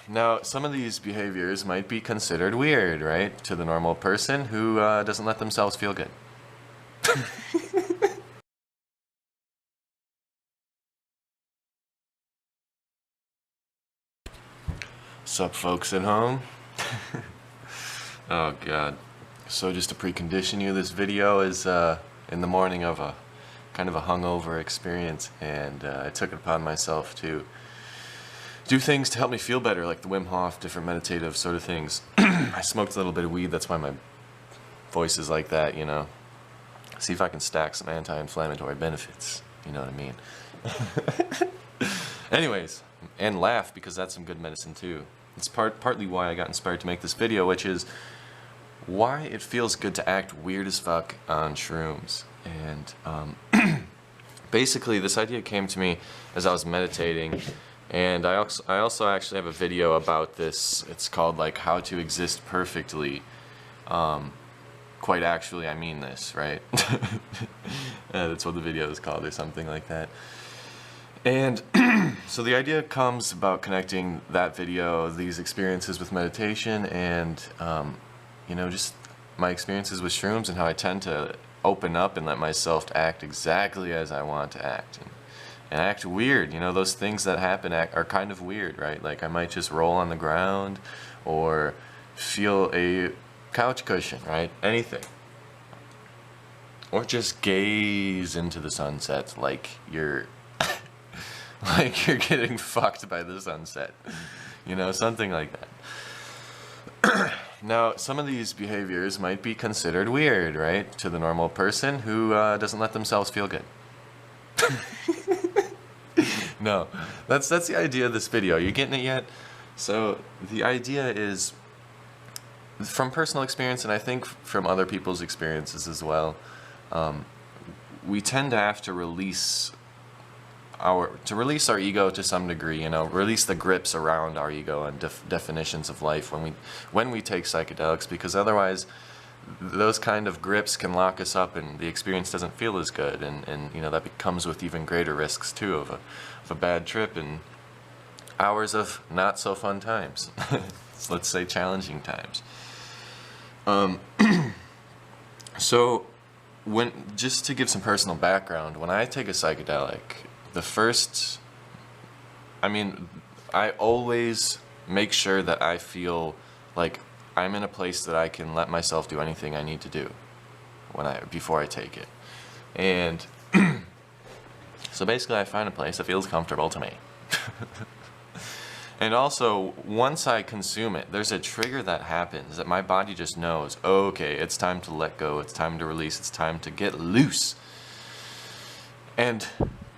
Now, some of these behaviors might be considered weird, right? To the normal person who doesn't let themselves feel good. Sup, folks at home? Oh, God. So just to precondition you, this video is in the morning of a kind of a hungover experience, and I took it upon myself to do things to help me feel better, like the Wim Hof, different meditative sort of things. I smoked a little bit of weed, that's why my voice is like that, you know. See if I can stack some anti-inflammatory benefits, you know what I mean? Anyways, and laugh, because that's some good medicine too. It's partly why I got inspired to make this video, which is why it feels good to act weird as fuck on shrooms. And basically this idea came to me as I was meditating, and I also actually have a video about this. It's called like How to Exist Perfectly. Quite actually, I mean this, right? That's what the video is called, or something like that. And so the idea comes about connecting that video, these experiences with meditation, and you know, just my experiences with shrooms and how I tend to open up and let myself act exactly as I want to act. And act weird, you know, those things that happen are kind of weird, right? Like I might just roll on the ground or feel a couch cushion, right? Anything. Or just gaze into the sunset like you're like you're getting fucked by the sunset. You know, something like that. Now, some of these behaviors might be considered weird, right? To the normal person who doesn't let themselves feel good. No, that's the idea of this video. You getting it yet? So the idea is, from personal experience, and I think from other people's experiences as well, we tend to have to release our ego to some degree, you know, release the grips around our ego and definitions of life when we take psychedelics, because otherwise those kind of grips can lock us up and the experience doesn't feel as good, and you know, that comes with even greater risks too of a bad trip and hours of not so fun times. So let's say challenging times. So just to give some personal background, when I take a psychedelic, I always make sure that I feel like I'm in a place that I can let myself do anything I need to do before I take it. And so basically I find a place that feels comfortable to me. And also, once I consume it, there's a trigger that happens that my body just knows, okay, it's time to let go, it's time to release, it's time to get loose. And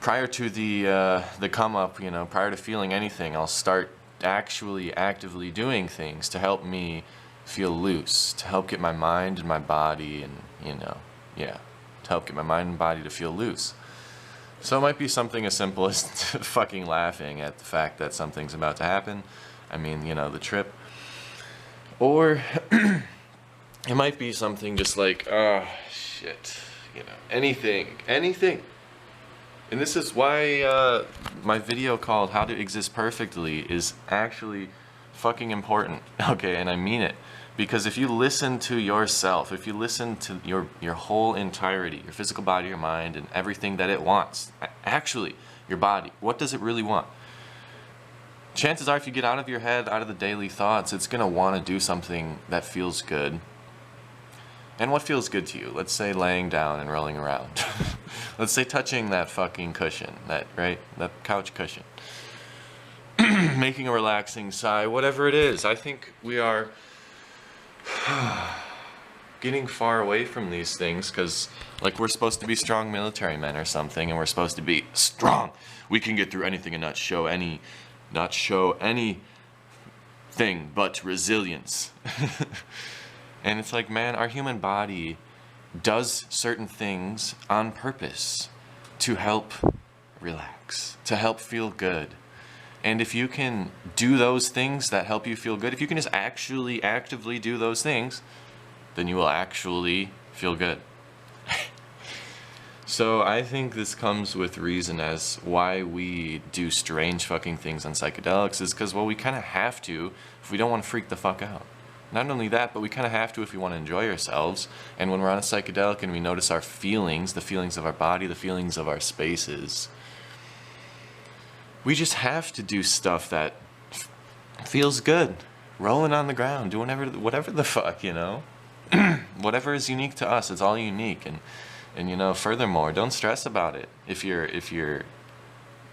prior to the come up, you know, prior to feeling anything, I'll start actually actively doing things to help me feel loose, to help get my mind and my body, and you know, yeah, to help get my mind and body to feel loose. So it might be something as simple as fucking laughing at the fact that something's about to happen. I mean, you know, the trip. Or it might be something just like, oh, shit, you know, anything. And this is why my video called How to Exist Perfectly is actually fucking important. Okay, and I mean it. Because if you listen to yourself, if you listen to your whole entirety, your physical body, your mind, and everything that it wants, actually, your body, what does it really want? Chances are, if you get out of your head, out of the daily thoughts, it's going to want to do something that feels good. And what feels good to you? Let's say laying down and rolling around. Let's say touching that fucking cushion, that couch cushion. Making a relaxing sigh, whatever it is. I think we are getting far away from these things because, like, we're supposed to be strong military men or something, and we're supposed to be strong. We can get through anything and not show anything but resilience. And it's like, man, our human body does certain things on purpose to help relax, to help feel good. And if you can do those things that help you feel good, if you can just actually actively do those things, then you will actually feel good. So I think this comes with reason as why we do strange fucking things on psychedelics is because, well, we kind of have to if we don't want to freak the fuck out. Not only that, but we kind of have to if we want to enjoy ourselves. And when we're on a psychedelic and we notice our feelings, the feelings of our body, the feelings of our spaces, we just have to do stuff that feels good. Rolling on the ground, doing whatever the fuck, you know? Whatever is unique to us, it's all unique. And you know, furthermore, don't stress about it. If you're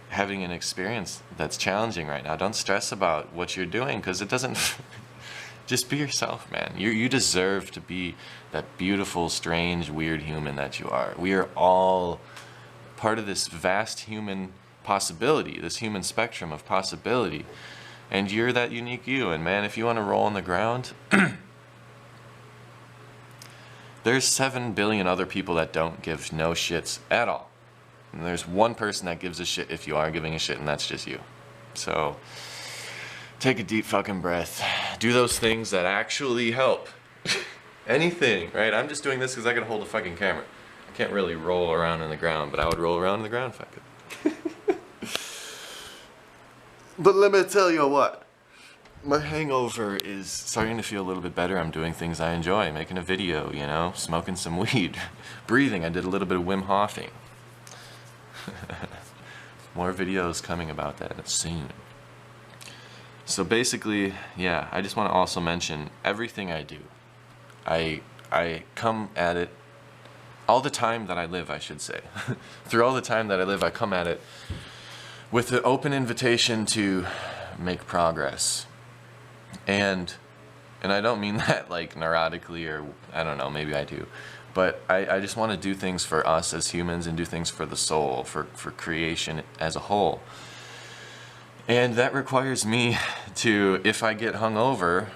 having an experience that's challenging right now, don't stress about what you're doing, because it doesn't... Just be yourself, man. You deserve to be that beautiful, strange, weird human that you are. We are all part of this vast human possibility, this human spectrum of possibility. And you're that unique you. And man, if you want to roll on the ground, there's 7 billion other people that don't give no shits at all. And there's one person that gives a shit if you are giving a shit, and that's just you. So... take a deep fucking breath. Do those things that actually help. Anything, right? I'm just doing this because I gotta hold a fucking camera. I can't really roll around in the ground, but I would roll around in the ground if I could. But let me tell you what. My hangover is starting to feel a little bit better. I'm doing things I enjoy. Making a video, you know? Smoking some weed. Breathing. I did a little bit of Wim Hofing. More videos coming about that soon. So basically, yeah, I just want to also mention everything I do. I come at it all the time that I live, I should say. Through all the time that I live, I come at it with an open invitation to make progress. And I don't mean that like neurotically, or I don't know, maybe I do. But I just want to do things for us as humans and do things for the soul, for creation as a whole. And that requires me to, if I get hungover,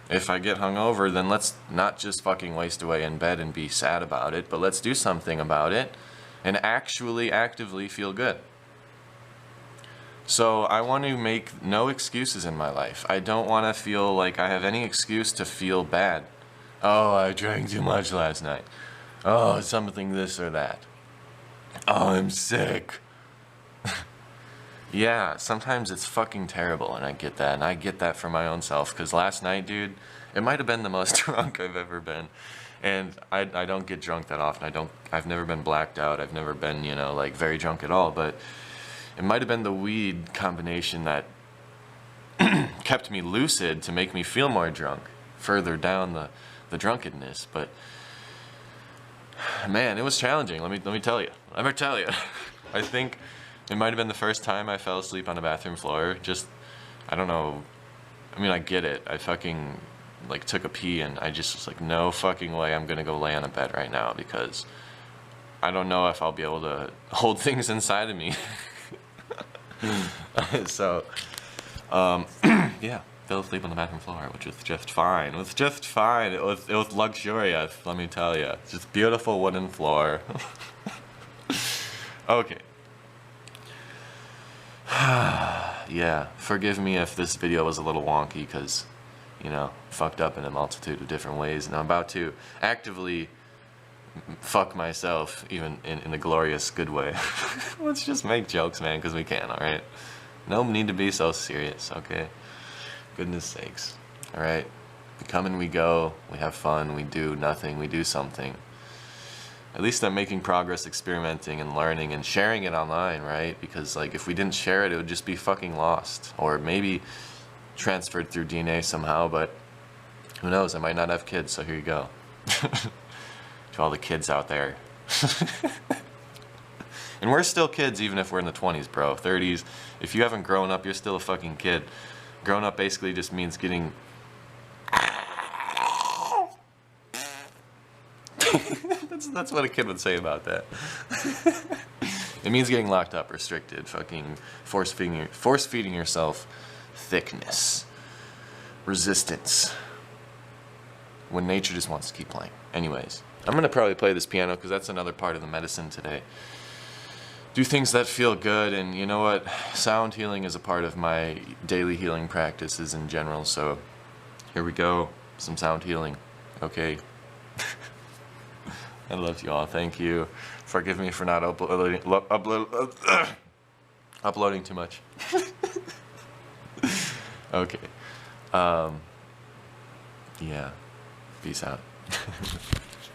then let's not just fucking waste away in bed and be sad about it, but let's do something about it and actually actively feel good. So I want to make no excuses in my life. I don't want to feel like I have any excuse to feel bad. Oh, I drank too much last night. Oh, something this or that. Oh, I'm sick. Yeah, sometimes it's fucking terrible, and I get that, and I get that for my own self, because last night, dude, it might have been the most drunk I've ever been, and I don't get drunk that often. I've never been blacked out, I've never been, you know, like, very drunk at all, but it might have been the weed combination that kept me lucid to make me feel more drunk, further down the drunkenness, but, man, it was challenging, let me tell you. I think... it might have been the first time I fell asleep on a bathroom floor. Just, I don't know. I mean, I get it. I fucking, like, took a pee and I just was like, no fucking way I'm gonna go lay on a bed right now because I don't know if I'll be able to hold things inside of me. So, yeah, fell asleep on the bathroom floor, which was just fine. It was just fine. It was luxurious, let me tell you. Just beautiful wooden floor. Okay. Yeah, forgive me if this video was a little wonky because, you know, fucked up in a multitude of different ways, and I'm about to actively fuck myself, even in a glorious good way. Let's just make jokes, man, because we can, alright? No need to be so serious, okay? Goodness sakes. Alright? We come and we go, we have fun, we do nothing, we do something. At least I'm making progress, experimenting and learning and sharing it online, right? Because, like, if we didn't share it, it would just be fucking lost. Or maybe transferred through DNA somehow, but who knows? I might not have kids, so here you go. To all the kids out there. And we're still kids even if we're in the 20s, bro. 30s. If you haven't grown up, you're still a fucking kid. Grown up basically just means getting... That's what a kid would say about that. It means getting locked up, restricted, fucking force feeding yourself thickness, resistance, when nature just wants to keep playing. Anyways, I'm gonna probably play this piano because that's another part of the medicine today. Do things that feel good, and you know what? Sound healing is a part of my daily healing practices in general, so here we go. Some sound healing. Okay. I love you all. Thank you. Forgive me for not uploading too much. Okay. Yeah. Peace out.